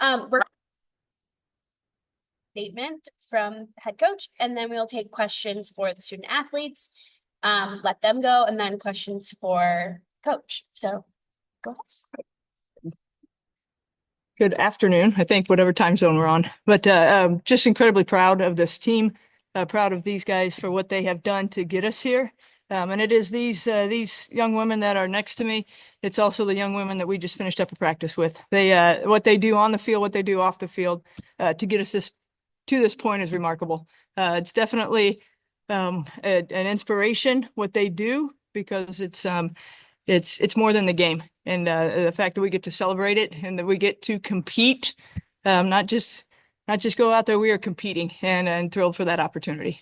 We're statement from head coach, and then we'll take questions for the student athletes, let them go, and then questions for coach. So go ahead. Good afternoon, I think, whatever time zone we're on. But just incredibly proud of this team, proud of these guys for what they have done to get us here. And it is these young women that are next to me. It's also the young women that we just finished up a practice with. They what they do on the field, what they do off the field, to get us to this point is remarkable. It's definitely an inspiration what they do, because it's more than the game, and the fact that we get to celebrate it and that we get to compete, not just go out there. We are competing, and thrilled for that opportunity.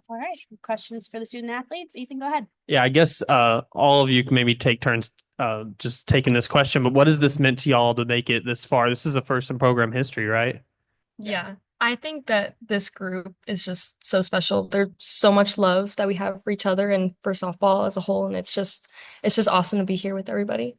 All right, questions for the student athletes. Ethan, go ahead. Yeah, I guess all of you can maybe take turns just taking this question, but what has this meant to y'all to make it this far? This is a first in program history, right? Yeah, I think that this group is just so special. There's so much love that we have for each other and for softball as a whole, and it's just awesome to be here with everybody.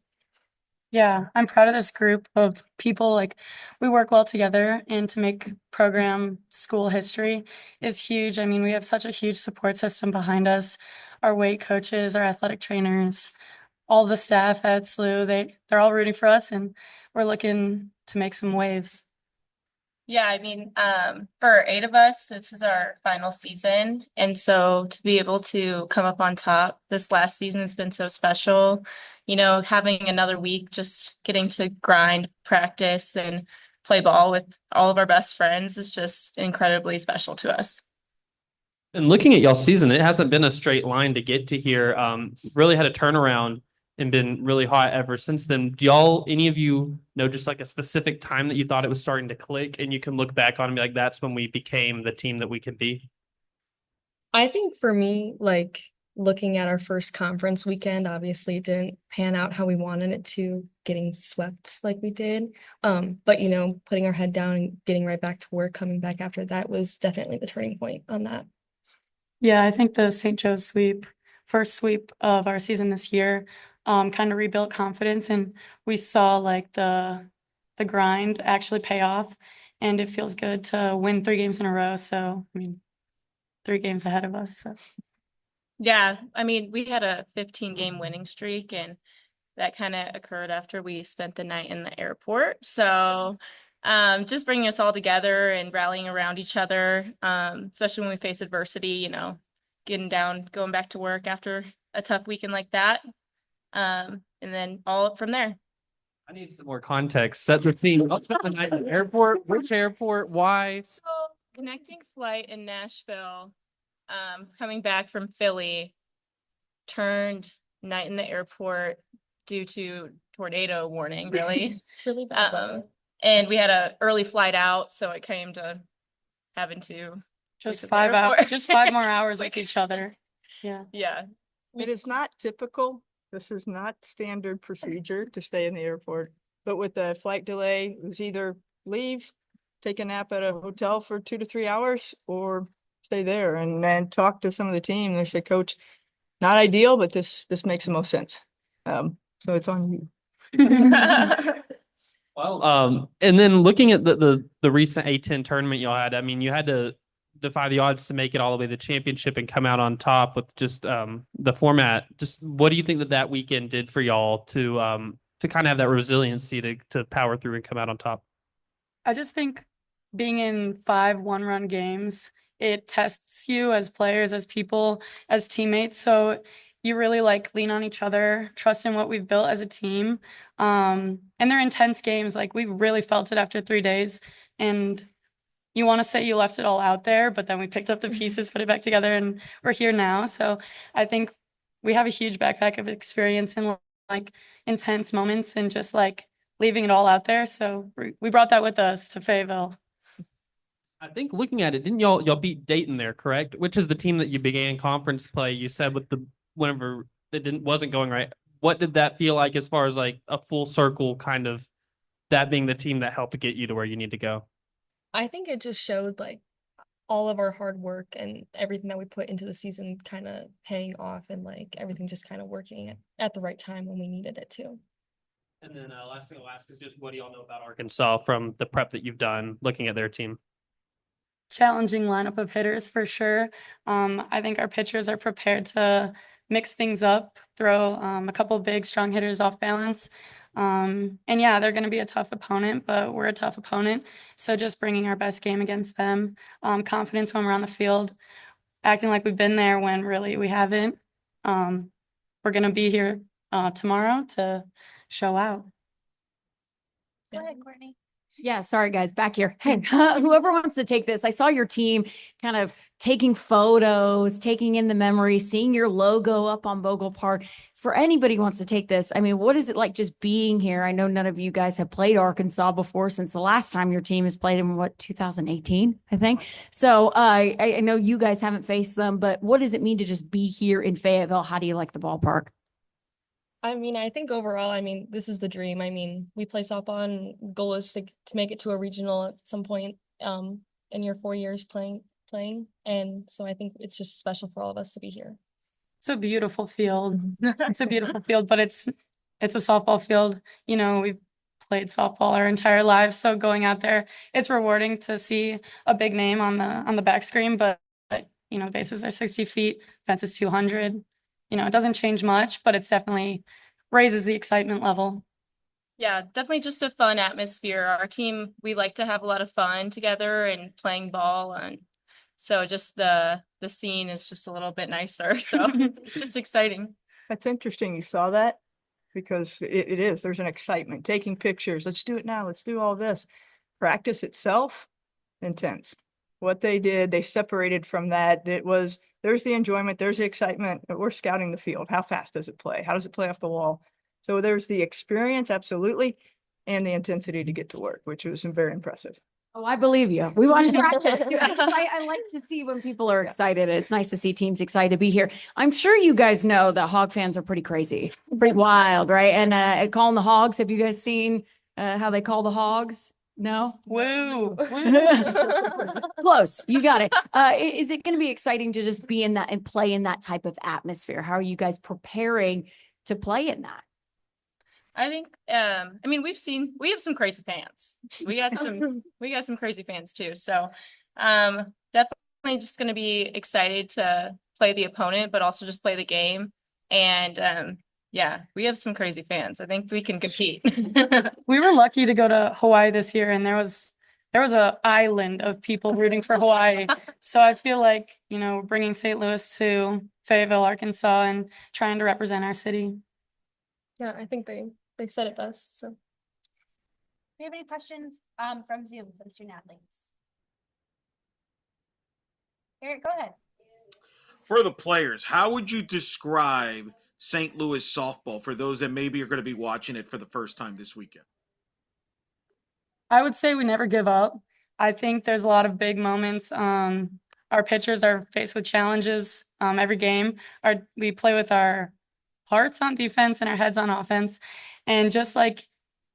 Yeah, I'm proud of this group of people. Like, we work well together, and to make program school history is huge. I mean, we have such a huge support system behind us. Our weight coaches, our athletic trainers, all the staff at SLU, they're all rooting for us, and we're looking to make some waves. Yeah, I mean, for 8 of us, this is our final season. And so to be able to come up on top this last season has been so special. You know, having another week, just getting to grind, practice, and play ball with all of our best friends is just incredibly special to us. And looking at y'all season, it hasn't been a straight line to get to here. Really had a turnaround and been really hot ever since then. Do y'all, any of you know just like a specific time that you thought it was starting to click and you can look back on and be like, that's when we became the team that we can be? I think for me, like looking at our first conference weekend, obviously it didn't pan out how we wanted it to, getting swept like we did. But putting our head down and getting right back to work, coming back after that was definitely the turning point on that. Yeah, I think the St. Joe's sweep, first sweep of our season this year, kind of rebuilt confidence, and we saw like the grind actually pay off, and it feels good to win 3 games in a row. So, I mean, 3 games ahead of us. So. Yeah, I mean, we had a 15-game winning streak, and that kind of occurred after we spent the night in the airport. So just bringing us all together and rallying around each other, especially when we face adversity, getting down, going back to work after a tough weekend like that. And then all up from there. I need some more context. Set the scene. I'll spend the night in the airport. Which airport? Why? So connecting flight in Nashville, coming back from Philly, turned night in the airport due to tornado warning, really. Really bad. And we had an early flight out, so it came to having to just 5 hours, just 5 more hours with each other. Yeah. Yeah. It is not typical. This is not standard procedure to stay in the airport, but with the flight delay, it was either leave, take a nap at a hotel for 2 to 3 hours, or stay there and then talk to some of the team. They said, "Coach, not ideal, but this makes the most sense." So it's on you. Well, and then looking at the recent A10 tournament y'all had, I mean, you had to defy the odds to make it all the way to the championship and come out on top with just the format. Just what do you think that weekend did for y'all to kind of have that resiliency to power through and come out on top? I just think being in 5 one-run games, it tests you as players, as people, as teammates. So you really like lean on each other, trust in what we've built as a team. And they're intense games. Like, we really felt it after 3 days. And you want to say you left it all out there, but then we picked up the pieces, put it back together, and we're here now. So I think we have a huge backpack of experience in like intense moments and just like leaving it all out there. So we brought that with us to Fayetteville. I think looking at it, didn't y'all beat Dayton there, correct? Which is the team that you began conference play. You said with whenever it wasn't going right. What did that feel like as far as like a full circle kind of that being the team that helped get you to where you need to go? I think it just showed like all of our hard work and everything that we put into the season kind of paying off, and like everything just kind of working at the right time when we needed it to. And then last thing I'll ask is just what do y'all know about Arkansas from the prep that you've done looking at their team? Challenging lineup of hitters for sure. I think our pitchers are prepared to mix things up, throw a couple big strong hitters off balance. And yeah, they're going to be a tough opponent, but we're a tough opponent. So just bringing our best game against them, confidence when we're on the field, acting like we've been there when really we haven't. We're going to be here tomorrow to show out. Go ahead, Courtney. Yeah, sorry guys, back here. Hey, whoever wants to take this, I saw your team kind of taking photos, taking in the memory, seeing your logo up on Bogle Park. For anybody who wants to take this, I mean, what is it like just being here? I know none of you guys have played Arkansas before since the last time your team has played in 2018, I think. So I know you guys haven't faced them, but what does it mean to just be here in Fayetteville? How do you like the ballpark? I mean, I think overall, I mean, this is the dream. I mean, we play softball and goal is to make it to a regional at some point in your 4 years playing. And so I think it's just special for all of us to be here. It's a beautiful field. It's a beautiful field, but it's a softball field. You know, we've played softball our entire lives, so going out there, it's rewarding to see a big name on the back screen. But you know, bases are 60 feet, fence is 200. You know, it doesn't change much, but it's definitely raises the excitement level. Yeah, definitely just a fun atmosphere. Our team, we like to have a lot of fun together and playing ball, and so just the scene is just a little bit nicer. So it's just exciting. That's interesting. You saw that because it is. There's an excitement. Taking pictures. Let's do it now. Let's do all this. Practice itself, intense. What they did, they separated from that. There's the enjoyment. There's the excitement. We're scouting the field. How fast does it play? How does it play off the wall? So there's the experience, absolutely, and the intensity to get to work, which was very impressive. Oh, I believe you. We want to practice. I like to see when people are excited. It's nice to see teams excited to be here. I'm sure you guys know that Hog fans are pretty crazy, pretty wild, right? And calling the Hogs, have you guys seen how they call the Hogs? No? Woo! Close. You got it. Is it going to be exciting to just be in that and play in that type of atmosphere? How are you guys preparing to play in that? I think I mean we have some crazy fans. We got some crazy fans too. So definitely just gonna be excited to play the opponent, but also just play the game. And yeah, we have some crazy fans. I think we can compete. We were lucky to go to Hawaii this year, and there was an island of people rooting for Hawaii. So I feel like, you know, we're bringing St. Louis to Fayetteville, Arkansas, and trying to represent our city. Yeah, I think they said it best. So Do you have any questions from Zoom for the student athletes? Eric, go ahead. For the players, how would you describe St. Louis softball for those that maybe are going to be watching it for the first time this weekend? I would say we never give up. I think there's a lot of big moments. Our pitchers are faced with challenges every game. We play with our hearts on defense and our heads on offense. And just like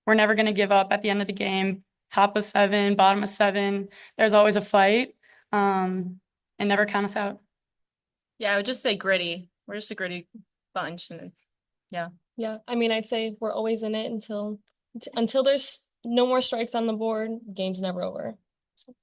we're never going to give up at the end of the game, top of 7, bottom of 7, there's always a fight, and never count us out. Yeah, I would just say gritty. We're just a gritty bunch. And yeah. I mean, I'd say we're always in it until there's no more strikes on the board. Game's never over. So.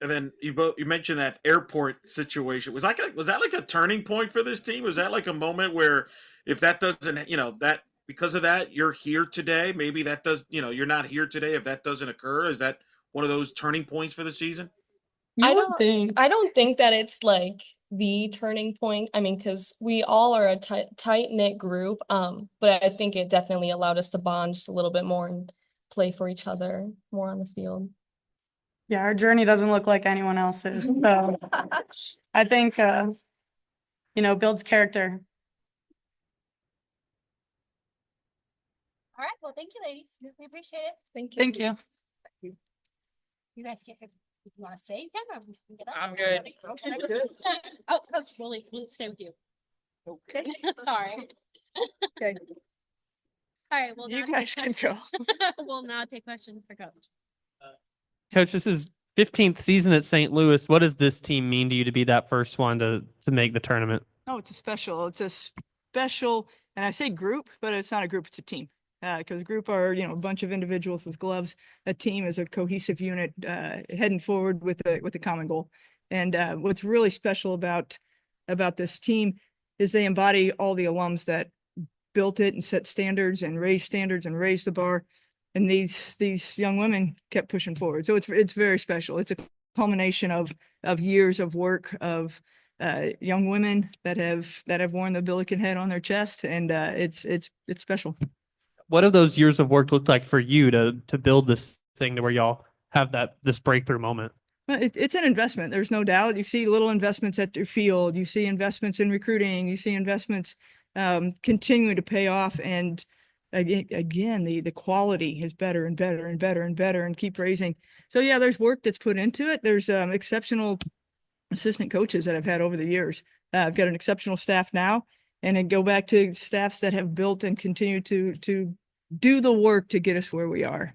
And then you mentioned that airport situation. Was that like a turning point for this team? Was that like a moment where if that doesn't, that because of that, you're here today? Maybe that does, you're not here today if that doesn't occur. Is that one of those turning points for the season? I don't think that it's like the turning point. I mean, because we all are a tight-knit group. But I think it definitely allowed us to bond just a little bit more and play for each other more on the field. Yeah, our journey doesn't look like anyone else's. So I think, builds character. All right. Well, thank you, ladies. We appreciate it. Thank you. Thank you. You guys can, if you want to stay, you can, or we can get up. I'm good. Okay, good. Oh, Coach, we'll stay with you. Okay. Sorry. Okay. All right. Well, You now guys take can go. We'll now take questions for Coach. Coach, this is 15th season at St. Louis. What does this team mean to you to be that first one to make the tournament? Oh, it's a special, and I say group, but it's not a group, it's a team. because group are, a bunch of individuals with gloves. A team is a cohesive unit heading forward with a common goal. And what's really special about this team is they embody all the alums that built it and set standards and raised the bar. And these young women kept pushing forward. So it's very special. It's a culmination of years of work of young women that have worn the Billiken head on their chest, and it's special. What have those years of work looked like for you to build this thing to where y'all have this breakthrough moment? It's an investment. There's no doubt. You see little investments at their field. You see investments in recruiting. You see investments continuing to pay off. And again, the quality is better and better and better and better and keep raising. So yeah, there's work that's put into it. There's exceptional assistant coaches that I've had over the years. I've got an exceptional staff now, and then go back to staffs that have built and continue to do the work to get us where we are.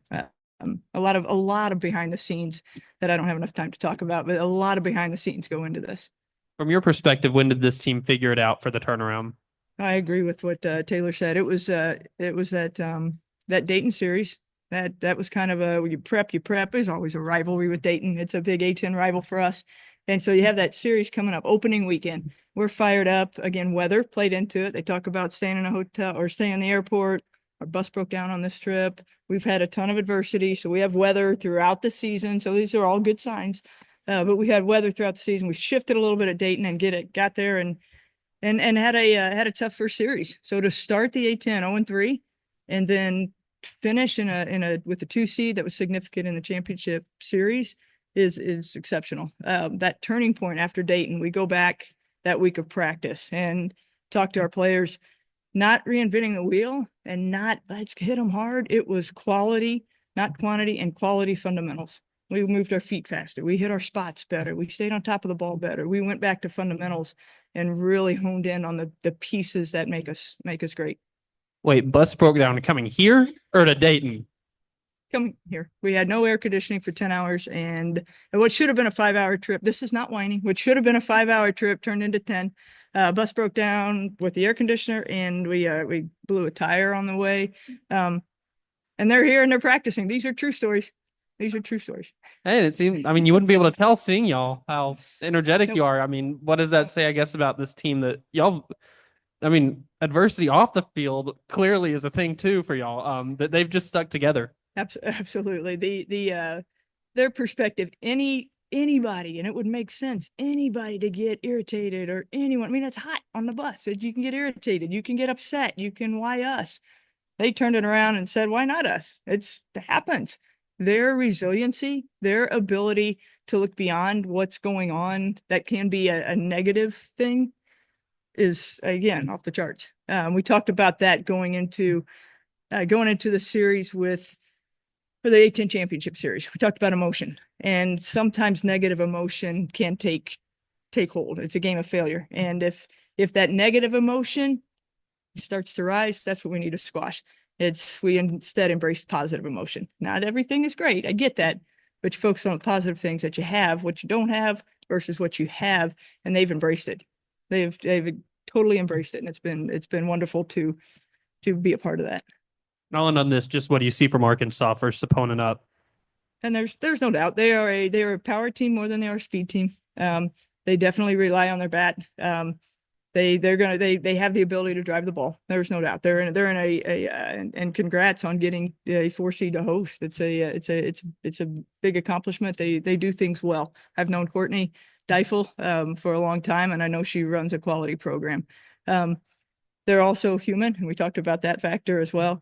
A lot of behind the scenes that I don't have enough time to talk about, but a lot of behind the scenes go into this. From your perspective, when did this team figure it out for the turnaround? I agree with what Taylor said. It was that Dayton series. That was kind of you prep. There's always a rivalry with Dayton. It's a big A-10 rival for us. And so you have that series coming up, opening weekend. We're fired up. Again, weather played into it. They talk about staying in a hotel or staying in the airport. Our bus broke down on this trip. We've had a ton of adversity. So we have weather throughout the season. So these are all good signs. But we had weather throughout the season. We shifted a little bit at Dayton and got there and had a tough first series. So to start the A-10 0-3 and then finish with a 2 seed that was significant in the championship series is exceptional. That turning point after Dayton, we go back that week of practice and talk to our players, not reinventing the wheel and not let's hit them hard. It was quality, not quantity, and quality fundamentals. We moved our feet faster. We hit our spots better. We stayed on top of the ball better. We went back to fundamentals and really honed in on the pieces that make us great. Wait, bus broke down coming here or to Dayton? Come here. We had no air conditioning for 10 hours and what should have been a 5-hour trip. This is not whining. What should have been a 5-hour trip turned into 10. Bus broke down with the air conditioner and we blew a tire on the way. And they're here and they're practicing. These are true stories. These are true stories. Hey, it seems, you wouldn't be able to tell seeing y'all how energetic you are. What does that say, I guess, about this team that y'all, adversity off the field clearly is a thing too for y'all, that they've just stuck together. Absolutely. Their perspective, anybody, and it would make sense, anybody to get irritated or anyone. It's hot on the bus. You can get irritated. You can get upset. You can, why us? They turned it around and said, why not us? It happens. Their resiliency, their ability to look beyond what's going on that can be a negative thing is, again, off the charts. We talked about that going into the series for the A-10 championship series. We talked about emotion, and sometimes negative emotion can take hold. It's a game of failure. And if that negative emotion starts to rise, that's what we need to squash. We instead embrace positive emotion. Not everything is great. I get that, but you focus on the positive things that you have, what you don't have versus what you have. And they've embraced it. They've totally embraced it. And it's been wonderful to be a part of that. Nolan, on this, just what do you see from Arkansas first opponent up? And there's no doubt they are a power team more than they are a speed team. They definitely rely on their bat. They have the ability to drive the ball. There's no doubt. They're in and congrats on getting a 4 seed to host. It's a big accomplishment. They do things well. I've known Courtney Deifel for a long time, and I know she runs a quality program. They're also human, and we talked about that factor as well.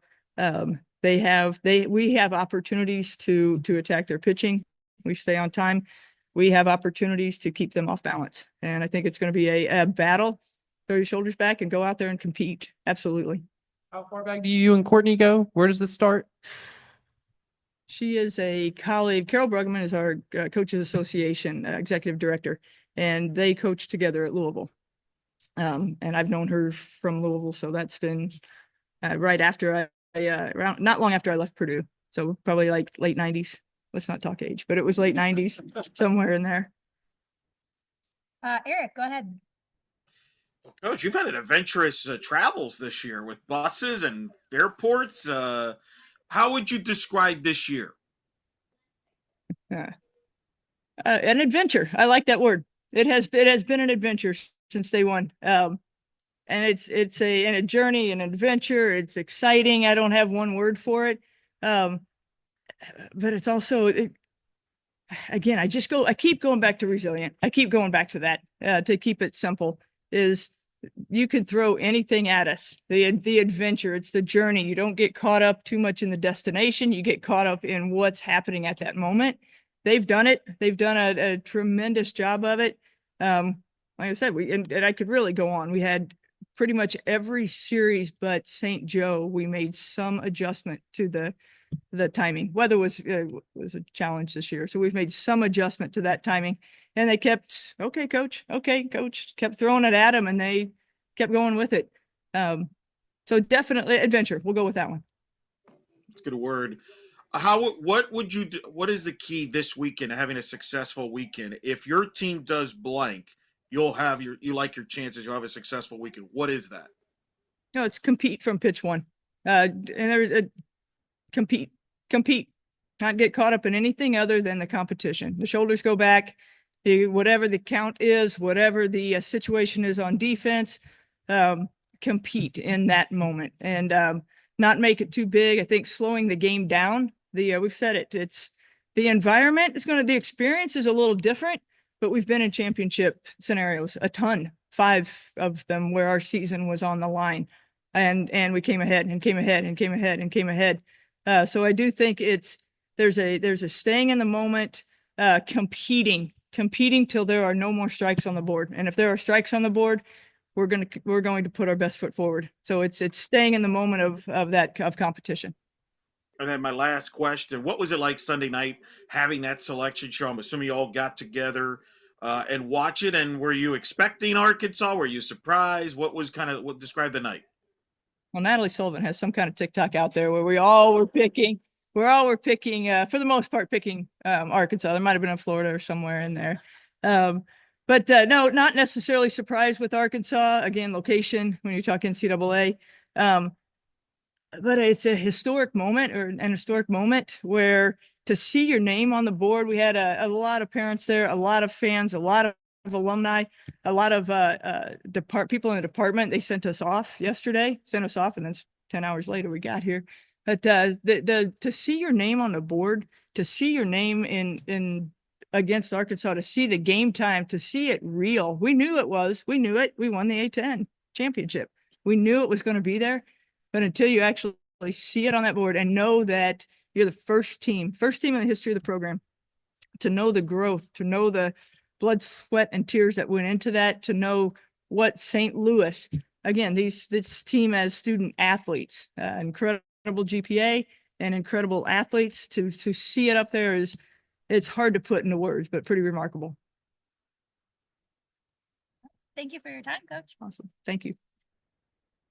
We have opportunities to attack their pitching. We stay on time. We have opportunities to keep them off balance. And I think it's going to be a battle. Throw your shoulders back and go out there and compete. Absolutely. How far back do you and Courtney go? Where does this start? She is a colleague. Carol Bruggeman is our Coaches Association executive director, and they coach together at Louisville. And I've known her from Louisville, so that's been right after not long after I left Purdue. So probably like late 90s. Let's not talk age, but it was late 90s, somewhere in there. Eric, go ahead. Well, Coach, you've had an adventurous travels this year with buses and airports. How would you describe this year? Uh, an adventure. I like that word. It has been an adventure since day one. And it's a journey, an adventure. It's exciting. I don't have one word for it. Um, but it's also again, I keep going back to resilient. I keep going back to that to keep it simple. Is you can throw anything at us. The adventure, it's the journey. You don't get caught up too much in the destination. You get caught up in what's happening at that moment. They've done it. They've done a tremendous job of it. Like I said, and I could really go on. We had pretty much every series but St. Joe. We made some adjustment to the timing. Weather was a challenge this year, so we've made some adjustment to that timing. And they kept, okay, coach, kept throwing it at them, and they kept going with it. So definitely adventure. We'll go with that one. It's a good word. What would you do? What is the key this weekend to having a successful weekend? If your team does blank, you like your chances. You'll have a successful weekend. What is that? No, it's compete from pitch one. And there, compete, not get caught up in anything other than the competition. The shoulders go back, whatever the count is, whatever the situation is on defense, compete in that moment and not make it too big. I think slowing the game down, we've said it, it's the environment is the experience is a little different, but we've been in championship scenarios, a ton, 5 of them where our season was on the line. And we came ahead and came ahead and came ahead and came ahead. So I do think there's a staying in the moment, competing till there are no more strikes on the board. And if there are strikes on the board, we're going to put our best foot forward. So it's staying in the moment of competition. And then my last question: what was it like Sunday night having that selection show? I'm assuming you all got together and watch it. And were you expecting Arkansas? Were you surprised? What described the night? Well, Natalie Sullivan has some kind of TikTok out there where we all were picking, for the most part, picking Arkansas. There might have been in Florida or somewhere in there. But no, not necessarily surprised with Arkansas. Again, location, when you talk NCAA. But it's a historic moment, or an historic moment where to see your name on the board, we had a lot of parents there, a lot of fans, a lot of alumni, a lot of people in the department. They sent us off yesterday, and then 10 hours later we got here. But to see your name on the board, to see your name in against Arkansas, to see the game time, to see it real. We knew it. We won the A10 championship. We knew it was going to be there. But until you actually see it on that board and know that you're the first team in the history of the program, to know the growth, to know the blood, sweat, and tears that went into that, to know what St. Louis, again, this team as student athletes, incredible GPA and incredible athletes, to see it up there it's hard to put into words, but pretty remarkable. Thank you for your time, Coach. Awesome. Thank you.